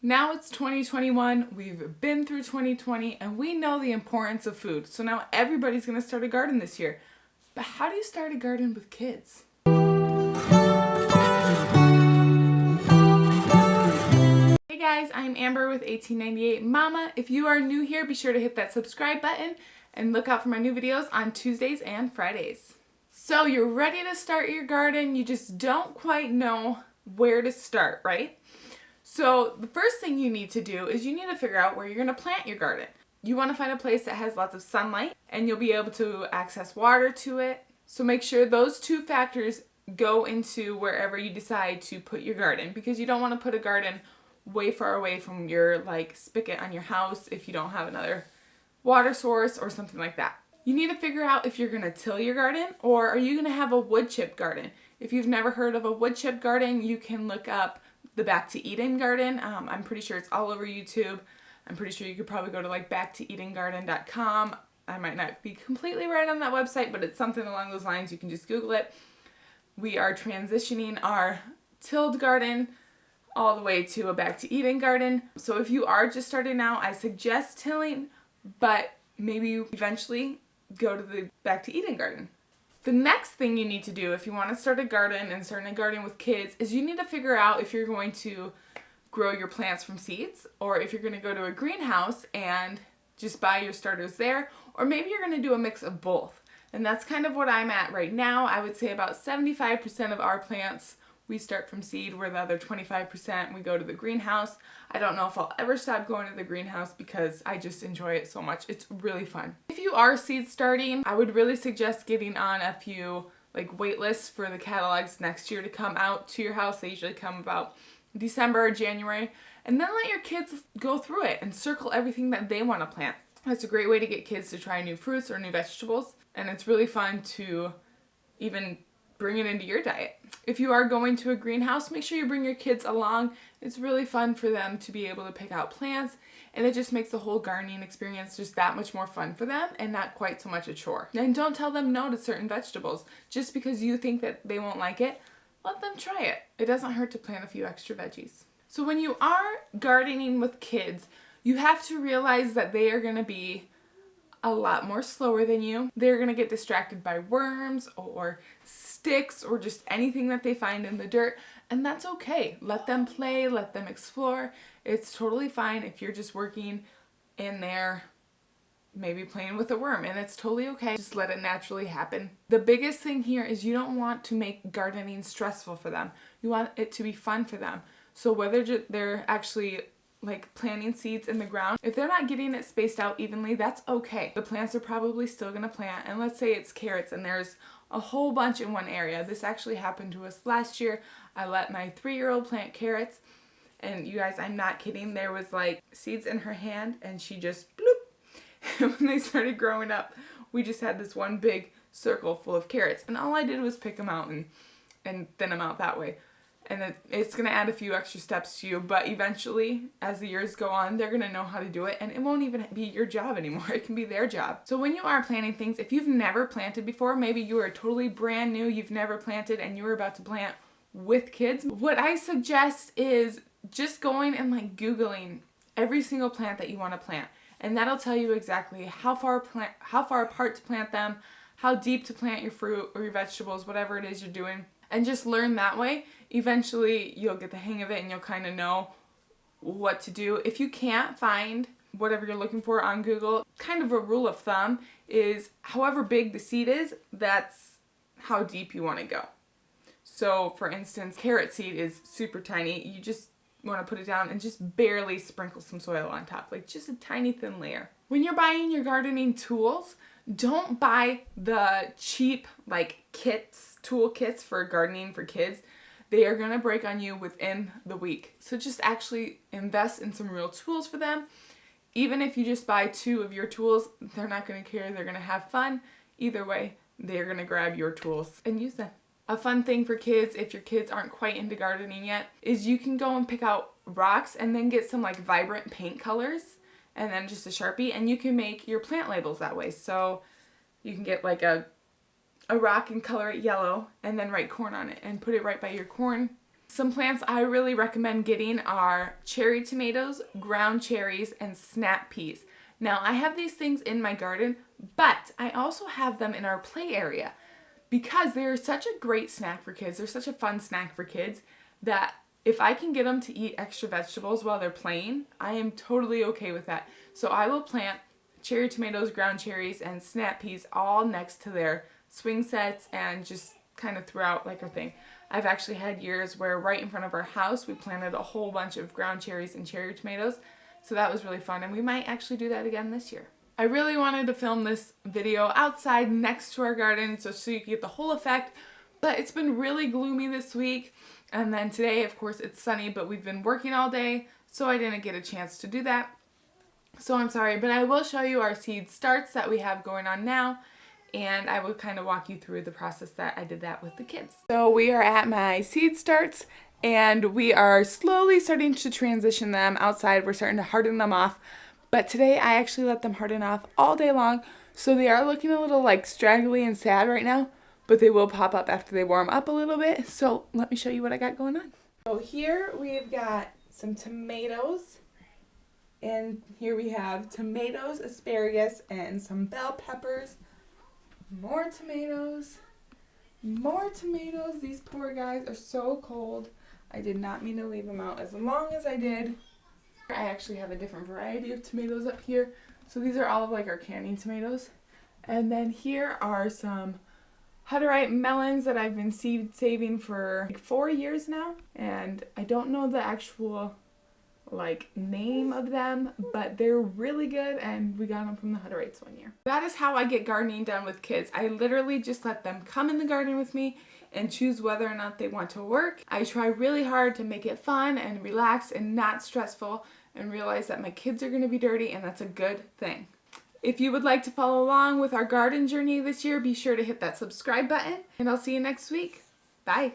Now it's 2021, we've been through 2020, and we know the importance of food. So now everybody's going to start a garden this year. But how do you start a garden with kids? Hey guys, I'm Amber with 1898 Mama. If you are new here, be sure to hit that subscribe button and look out for my new videos on Tuesdays and Fridays. So you're ready to start your garden, you just don't quite know where to start, right? So the first thing you need to do is you need to figure out where you're going to plant your garden. You want to find a place that has lots of sunlight and you'll be able to access water to it. So make sure those two factors go into wherever you decide to put your garden, because you don't want to put a garden way far away from your spigot on your house if you don't have another water source or something like that. You need to figure out if you're going to till your garden or are you going to have a wood chip garden. If you've never heard of a wood chip garden, you can look up the Back to Eden garden. I'm pretty sure it's all over YouTube. I'm pretty sure you could probably go to backtoedengarden.com. I might not be completely right on that website, but it's something along those lines. You can just Google it. We are transitioning our tilled garden all the way to a Back to Eden garden. So if you are just starting out, I suggest tilling, but maybe you eventually go to the Back to Eden garden. The next thing you need to do if you want to start a garden and start a garden with kids is you need to figure out if you're going to grow your plants from seeds or if you're going to go to a greenhouse and just buy your starters there, or maybe you're going to do a mix of both. And that's kind of what I'm at right now. I would say about 75% of our plants we start from seed, where the other 25% we go to the greenhouse. I don't know if I'll ever stop going to the greenhouse because I just enjoy it so much. It's really fun. If you are seed starting, I would really suggest getting on a few wait lists for the catalogs next year to come out to your house. They usually come about December or January. And then let your kids go through it and circle everything that they want to plant. That's a great way to get kids to try new fruits or new vegetables. And it's really fun to even bring it into your diet. If you are going to a greenhouse, make sure you bring your kids along. It's really fun for them to be able to pick out plants, and it just makes the whole gardening experience just that much more fun for them and not quite so much a chore. And don't tell them no to certain vegetables. Just because you think that they won't like it, let them try it. It doesn't hurt to plant a few extra veggies. So when you are gardening with kids, you have to realize that they are going to be a lot more slower than you. They're going to get distracted by worms or sticks or just anything that they find in the dirt, and that's okay. Let them play, let them explore. It's totally fine if you're just working in there, maybe playing with a worm, and it's totally okay. Just let it naturally happen. The biggest thing here is you don't want to make gardening stressful for them. You want it to be fun for them. So whether they're actually planting seeds in the ground, if they're not getting it spaced out evenly, that's okay. The plants are probably still gonna plant, and let's say it's carrots and there's a whole bunch in one area. This actually happened to us last year. I let my 3-year-old plant carrots, and you guys, I'm not kidding, there was seeds in her hand and she just bloop. And when they started growing up, we just had this one big circle full of carrots, and all I did was pick them out and thin them out that way. And it's going to add a few extra steps to you, but eventually, as the years go on, they're going to know how to do it, and it won't even be your job anymore. It can be their job. So when you are planting things, if you've never planted before, maybe you are totally brand new, you've never planted, and you're about to plant with kids, what I suggest is just going and Googling every single plant that you want to plant. And that'll tell you exactly how far apart to plant them, how deep to plant your fruit or your vegetables, whatever it is you're doing. And just learn that way. Eventually, you'll get the hang of it and you'll kind of know what to do. If you can't find whatever you're looking for on Google, kind of a rule of thumb is however big the seed is, that's how deep you want to go. So, for instance, carrot seed is super tiny. You just want to put it down and just barely sprinkle some soil on top, just a tiny thin layer. When you're buying your gardening tools, don't buy the cheap tool kits for gardening for kids. They are going to break on you within the week. So just actually invest in some real tools for them. Even if you just buy 2 of your tools, they're not going to care. They're going to have fun. Either way, they're going to grab your tools and use them. A fun thing for kids, if your kids aren't quite into gardening yet, is you can go and pick out rocks and then get some vibrant paint colors and then just a Sharpie, and you can make your plant labels that way. So you can get a rock and color it yellow and then write corn on it and put it right by your corn Some plants I really recommend getting are cherry tomatoes, ground cherries, and snap peas. Now I have these things in my garden, but I also have them in our play area because they're such a great snack for kids. They're such a fun snack for kids that if I can get them to eat extra vegetables while they're playing, I am totally okay with that. So I will plant cherry tomatoes, ground cherries, and snap peas all next to their swing sets and just kind of throughout like our thing. I've actually had years where right in front of our house we planted a whole bunch of ground cherries and cherry tomatoes. So that was really fun, and we might actually do that again this year. I really wanted to film this video outside next to our garden so you could get the whole effect, but it's been really gloomy this week. And then today, of course, it's sunny, but we've been working all day, so I didn't get a chance to do that. So I'm sorry, but I will show you our seed starts that we have going on now, and I will kind of walk you through the process that I did that with the kids. So we are at my seed starts, and we are slowly starting to transition them outside. We're starting to harden them off, but today I actually let them harden off all day long, so they are looking a little like straggly and sad right now, but they will pop up after they warm up a little bit. So let me show you what I got going on. So here we've got some tomatoes, and here we have tomatoes, asparagus, and some bell peppers. More tomatoes, more tomatoes. These poor guys are so cold. I did not mean to leave them out as long as I did. I actually have a different variety of tomatoes up here. So these are all of like our canning tomatoes. And then here are some Hutterite melons that I've been saving for like 4 years now, and I don't know the actual like name of them, but they're really good, and we got them from the Hutterites one year. That is how I get gardening done with kids. I literally just let them come in the garden with me and choose whether or not they want to work. I try really hard to make it fun and relaxed and not stressful, and realize that my kids are going to be dirty, and that's a good thing. If you would like to follow along with our garden journey this year, be sure to hit that subscribe button, and I'll see you next week. Bye.